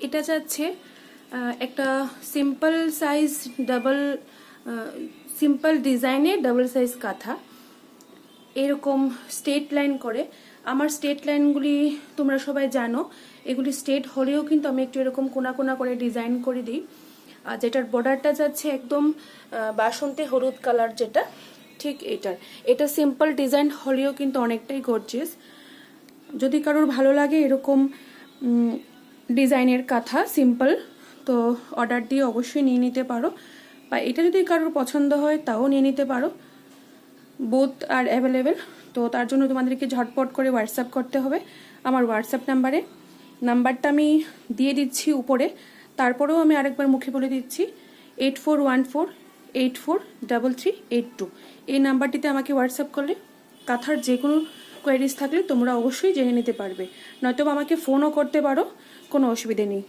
এটা যাচ্ছে একটা সিম্পল সাইজ সিম্পল ডিজাইনের ডাবল সাইজ কাঁথা, এরকম স্ট্রেট লাইন করে। আমার স্ট্রেট লাইনগুলি তোমরা সবাই জানো, এগুলি স্ট্রেট হলেও কিন্তু আমি একটু এরকম কোনা কোনা করে ডিজাইন করে দিই। আর যেটার বর্ডারটা যাচ্ছে একদম বাসন্তী হলুদ কালার, যেটা ঠিক এটা সিম্পল ডিজাইন হলেও কিন্তু অনেকটাই গর্জিয়াস। যদি কারোর ভালো লাগে এরকম ডিজাইনের কাঁথা সিম্পল, তো অর্ডার দিয়ে অবশ্যই নিয়ে নিতে পারো, বা এটা যদি কারোর পছন্দ হয় তাও নিয়ে নিতে পারো। বোথ আর অ্যাভেলেবেল। তো তার জন্য তোমাদেরকে ঝটপট করে হোয়াটসঅ্যাপ করতে হবে আমার হোয়াটসঅ্যাপ নাম্বারটা আমি দিয়ে দিচ্ছি উপরে, তারপরেও আমি আরেকবার মুখে বলে দিচ্ছি 8414843382। এই নাম্বারটিতে আমাকে হোয়াটসঅ্যাপ করলে কাঁথার যে কোনো কোয়ারিজ থাকলে তোমরা অবশ্যই জেনে নিতে পারবে, নয়তো আমাকে ফোনও করতে পারো, কোনো অসুবিধে নেই।